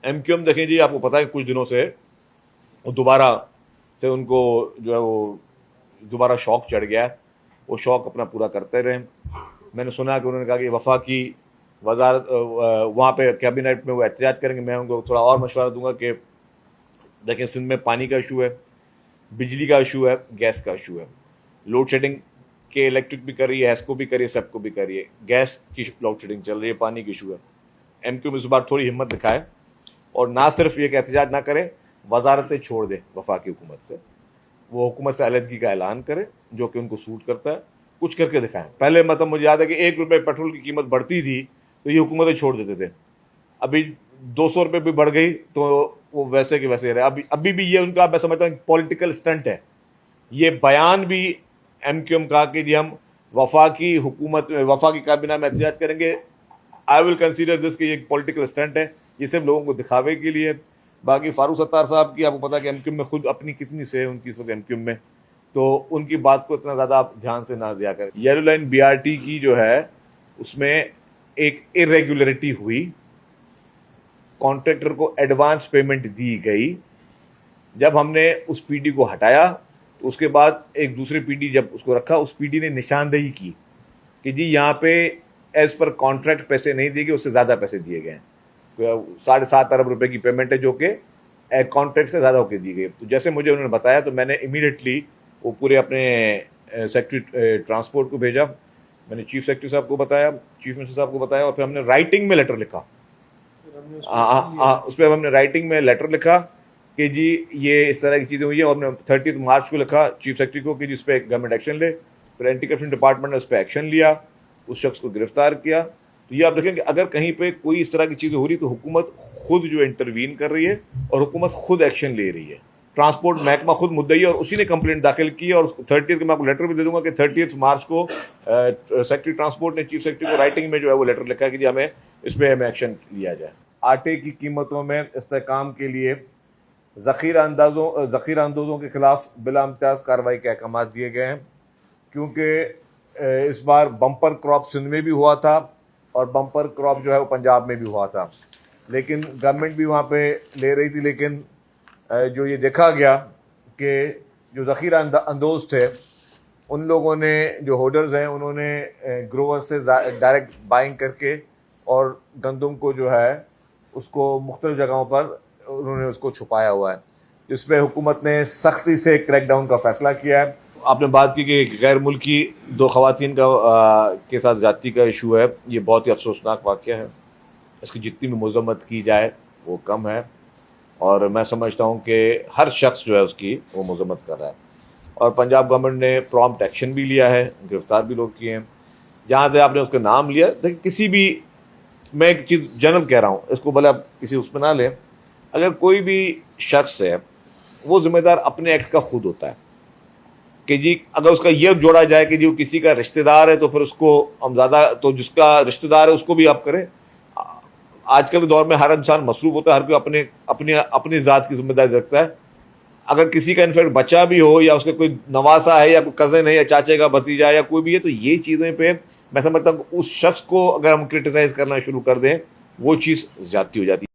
MQM देखें जी, आपको पता है कुछ दिनों से वो दोबारा से उनको जो है वो दोबारा शौक चढ़ गया है। वो शौक अपना पूरा करते रहे। मैंने सुना कि उन्होंने कहा कि वफाकी वजारत वहाँ पे कैबिनेट में वो एहतजाज करेंगे। मैं उनको थोड़ा और मशवरा दूंगा कि देखें, सिंध में पानी का इशू है, बिजली का इशू है, गैस का इशू है। लोड शेडिंग के इलेक्ट्रिक भी कर रही है, एस्को भी कर रही है, सबको भी कर रही है। गैस की लोड शेडिंग चल रही है, पानी की इशू है। एमक्यू में इस बार थोड़ी हिम्मत दिखाए और ना सिर्फ ये कि एहतजाज ना करे, वजारतें छोड़ दे वफाकी हुकूमत से। वो हुकूमत से अलहदगी का ऐलान करे जो कि उनको सूट करता है, कुछ करके दिखाएं। पहले मतलब मुझे याद है कि 1 रुपये पेट्रोल की कीमत बढ़ती थी तो ये हुकूमतें छोड़ देते थे। अभी 200 रुपये भी बढ़ गई तो वो वैसे के वैसे रहे। अभी भी ये उनका, मैं समझता हूँ, पॉलिटिकल स्टंट है। ये बयान भी एमक्यूएम का कि जी हम वफाकी हुकूमत में, वफाकी काबीना में एहतजाज करेंगे, आई विल कंसीडर दिस कि ये एक पॉलिटिकल स्टंट है। ये सिर्फ लोगों को दिखावे के लिए। बाकी फारूक सत्तार साहब की आपको पता है कि एमक्यूएम में खुद अपनी कितनी से उनकी इस वक्त एमक्यूएम में, तो उनकी बात को इतना ज़्यादा आप ध्यान से ना दिया करें। येलो लाइन बीआरटी की जो है उसमें एक इरेगुलरिटी हुई, कॉन्ट्रैक्टर को एडवांस पेमेंट दी गई। जब हमने उस पीडी को हटाया तो उसके बाद एक दूसरे पीडी जब उसको रखा, उस पीडी ने निशानदेही की कि जी यहाँ पे एज पर कॉन्ट्रैक्ट पैसे नहीं दिए गए, उससे ज़्यादा पैसे दिए गए हैं। 7.5 अरब रुपए की पेमेंट है जो कि कॉन्ट्रैक्ट से ज़्यादा होकर दी गई। तो जैसे मुझे उन्होंने बताया तो मैंने इमीडिएटली वो पूरे अपने सेक्रेटरी ट्रांसपोर्ट को भेजा। मैंने चीफ सेक्रेटरी साहब को बताया, चीफ मिनिस्टर साहब को बताया, और फिर हमने राइटिंग में लेटर लिखा। उस पर हमने राइटिंग में लेटर लिखा कि जी ये इस तरह की चीज़ें हुई है, और हमने 30 मार्च को लिखा चीफ सेक्रेटरी को कि जिस पे गवर्नमेंट एक्शन ले। फिर एंटी करप्शन डिपार्टमेंट ने उस पर एक्शन लिया, उस शख्स को गिरफ्तार किया। तो ये आप देखें कि अगर कहीं पे कोई इस तरह की चीज़ें हो रही तो हुकूमत खुद जो इंटरवीन कर रही है और हुकूमत खुद एक्शन ले रही है। ट्रांसपोर्ट महकमा खुद मुद्दई है और उसी ने कंप्लेंट दाखिल की है, और 30 को मैं आपको लेटर भी दे दूंगा कि 30 मार्च को सेक्रेटरी ट्रांसपोर्ट ने चीफ सेक्रेटरी को राइटिंग में जो है वो लेटर लिखा है कि जी हमें इस पर हमें एक्शन लिया जाए। आटे की कीमतों में इस्तेहकाम के लिए ज़ख़ीरा अंदोज़ों के खिलाफ बिला इम्तियाज़ कार्रवाई के अहकाम दिए गए हैं, क्योंकि इस बार बम्पर क्रॉप सिंध में भी हुआ था और बम्पर क्रॉप जो है वो पंजाब में भी हुआ था, लेकिन गवर्नमेंट भी वहाँ पे ले रही थी। लेकिन जो ये देखा गया कि जो ज़ख़ीरा अंदोज़ थे उन लोगों ने, जो होल्डर्स हैं, उन्होंने ग्रोवर से डायरेक्ट बाइंग करके और गंदम को जो है उसको मुख्तलिफ जगहों पर उन्होंने उसको छुपाया हुआ है, जिस पर हुकूमत ने सख्ती से क्रैकडाउन का फैसला किया है। आपने बात की कि गैर मुल्की 2 ख़वातीन का के साथ ज़्यादती का इशू है, ये बहुत ही अफसोसनाक वाक़या है। इसकी जितनी भी मज़म्मत की जाए वो कम है, और मैं समझता हूँ कि हर शख्स जो है उसकी वो मज़म्मत कर रहा है। और पंजाब गवर्नमेंट ने प्रॉम्प्ट एक्शन भी लिया है, गिरफ्तार भी लोग किए हैं। जहाँ से आपने उसका नाम लिया, देखिए किसी भी, मैं एक चीज़ जनरल कह रहा हूँ, इसको भले आप किसी उस पर ना लें, अगर कोई भी शख्स है वो जिम्मेदार अपने एक्ट का खुद होता है कि जी अगर उसका ये जोड़ा जाए कि जी वो किसी का रिश्तेदार है तो फिर उसको हम ज़्यादा, तो जिसका रिश्तेदार है उसको भी आप करें। आजकल के दौर में हर इंसान मसरूफ़ होता है, हर कोई अपने अपने अपनी ज़ात की जिम्मेदारी रखता है। अगर किसी का इनफैक्ट बच्चा भी हो या उसका कोई नवासा है या कोई कज़न है या चाचे का भतीजा या कोई भी है, तो ये चीज़ें पे मैं समझता हूँ उस शख्स को अगर हम क्रिटिसाइज़ करना शुरू कर दें वो चीज़ ज़्यादती हो जाती है।